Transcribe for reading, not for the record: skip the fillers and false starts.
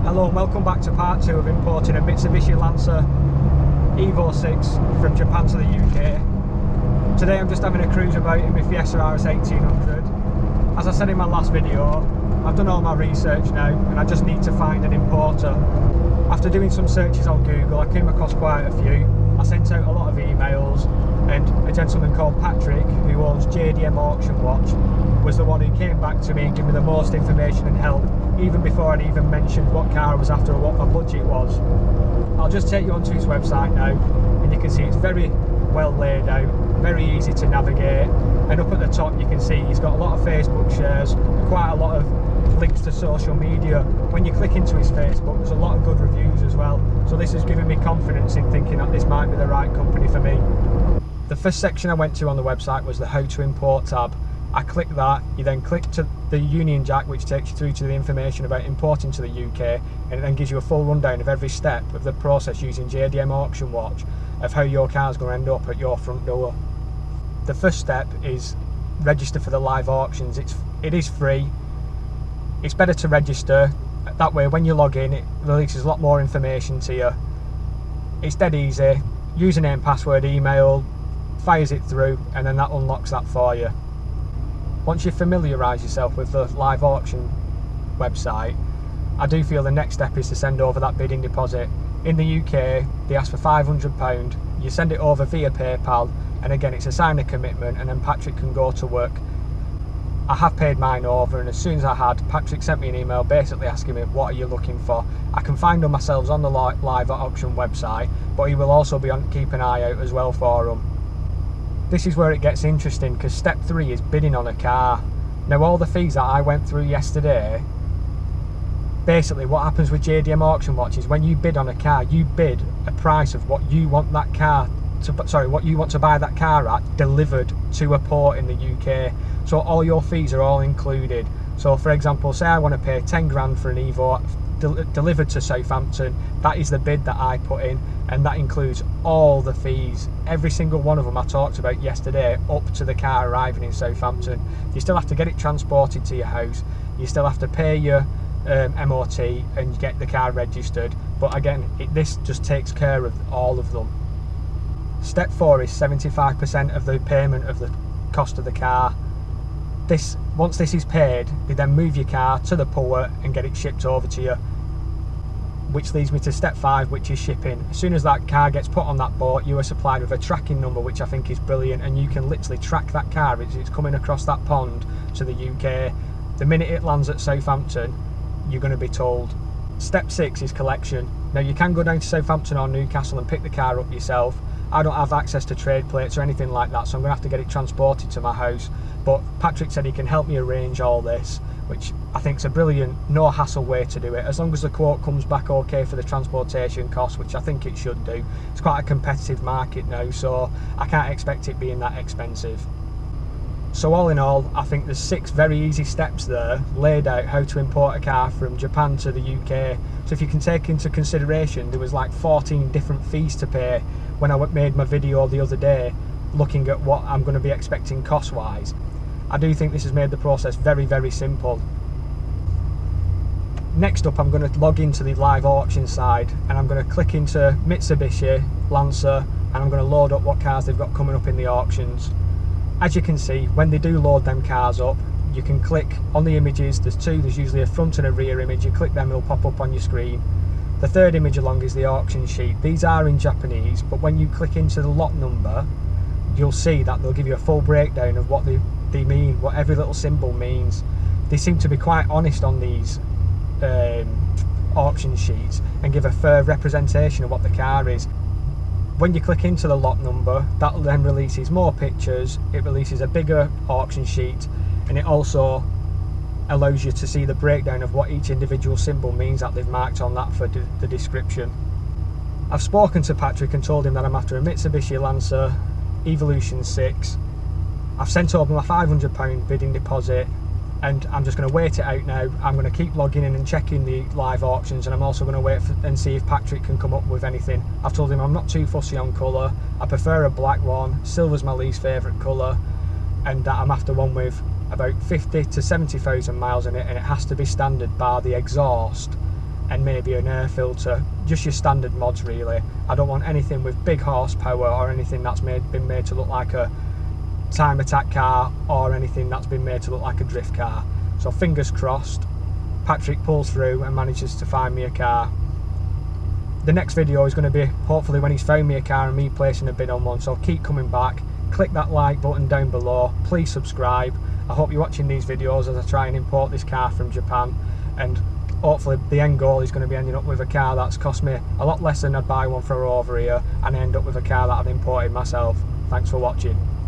Hello and welcome back to part 2 of importing a Mitsubishi Lancer Evo 6 from Japan to the UK. Today I'm just having a cruise about in my Fiesta RS 1800. As I said in my last video, I've done all my research now and I just need to find an importer. After doing some searches on Google, I came across quite a few. I sent out a lot of emails, and a gentleman called Patrick, who owns JDM Auction Watch, was the one who came back to me and gave me the most information and help, even before I'd even mentioned what car I was after or what my budget was. I'll just take you onto his website now, and you can see it's very well laid out, very easy to navigate, and up at the top you can see he's got a lot of Facebook shares, quite a lot of links to social media. When you click into his Facebook, there's a lot of good reviews as well, so this has given me confidence in thinking that this might be the right company for me. The first section I went to on the website was the How to Import tab. I clicked that, you then click to the Union Jack, which takes you through to the information about importing to the UK, and it then gives you a full rundown of every step of the process using JDM Auction Watch of how your car's going to end up at your front door. The first step is register for the live auctions. It is free. It's better to register, that way when you log in it releases a lot more information to you. It's dead easy, username, password, email, fires it through, and then that unlocks that for you. Once you familiarise yourself with the live auction website, I do feel the next step is to send over that bidding deposit. In the UK they ask for £500, you send it over via PayPal, and again it's a sign of commitment, and then Patrick can go to work. I have paid mine over, and as soon as I had, Patrick sent me an email basically asking me what are you looking for. I can find them myself on the live auction website, but he will also be on keep an eye out as well for them. This is where it gets interesting, because step 3 is bidding on a car. Now all the fees that I went through yesterday, basically what happens with JDM Auction Watch is when you bid on a car, you bid a price of what you want that car to, what you want to buy that car at delivered to a port in the UK. So all your fees are all included. So for example, say I want to pay 10 grand for an Evo delivered to Southampton, that is the bid that I put in, and that includes all the fees, every single one of them I talked about yesterday, up to the car arriving in Southampton. You still have to get it transported to your house, you still have to pay your MOT and get the car registered, but again this just takes care of all of them. Step 4 is 75% of the payment of the cost of the car. Once this is paid, they then move your car to the port and get it shipped over to you, which leads me to step 5, which is shipping. As soon as that car gets put on that boat, you are supplied with a tracking number, which I think is brilliant, and you can literally track that car as it's coming across that pond to the UK. The minute it lands at Southampton, you're going to be told. Step 6 is collection. Now you can go down to Southampton or Newcastle and pick the car up yourself. I don't have access to trade plates or anything like that, so I'm going to have to get it transported to my house, but Patrick said he can help me arrange all this, which I think is a brilliant, no hassle way to do it, as long as the quote comes back okay for the transportation cost, which I think it should do. It's quite a competitive market now, so I can't expect it being that expensive. So all in all, I think there's 6 very easy steps there laid out how to import a car from Japan to the UK. So if you can take into consideration there was like 14 different fees to pay when I made my video the other day looking at what I'm going to be expecting cost wise, I do think this has made the process very, very simple. Next up I'm going to log into the live auction side, and I'm going to click into Mitsubishi Lancer, and I'm going to load up what cars they've got coming up in the auctions. As you can see, when they do load them cars up, you can click on the images. There's 2, there's usually a front and a rear image. You click them, it'll pop up on your screen. The 3rd image along is the auction sheet. These are in Japanese, but when you click into the lot number, you'll see that they'll give you a full breakdown of what they mean, what every little symbol means. They seem to be quite honest on these auction sheets and give a fair representation of what the car is. When you click into the lot number, that then releases more pictures, it releases a bigger auction sheet, and it also allows you to see the breakdown of what each individual symbol means that they've marked on that for the description. I've spoken to Patrick and told him that I'm after a Mitsubishi Lancer Evolution 6. I've sent over my £500 bidding deposit, and I'm just going to wait it out now. I'm going to keep logging in and checking the live auctions, and I'm also going to wait and see if Patrick can come up with anything. I've told him I'm not too fussy on colour, I prefer a black one, silver's my least favourite colour, and that I'm after one with about 50 to 70,000 miles in it, and it has to be standard bar the exhaust, and maybe an air filter, just your standard mods really. I don't want anything with big horsepower or anything that's been made to look like a time attack car or anything that's been made to look like a drift car. So fingers crossed Patrick pulls through and manages to find me a car. The next video is going to be hopefully when he's found me a car and me placing a bid on one, so keep coming back. Click that like button down below, please subscribe. I hope you're watching these videos as I try and import this car from Japan, and hopefully the end goal is going to be ending up with a car that's cost me a lot less than I'd buy one for over here, and I end up with a car that I've imported myself. Thanks for watching.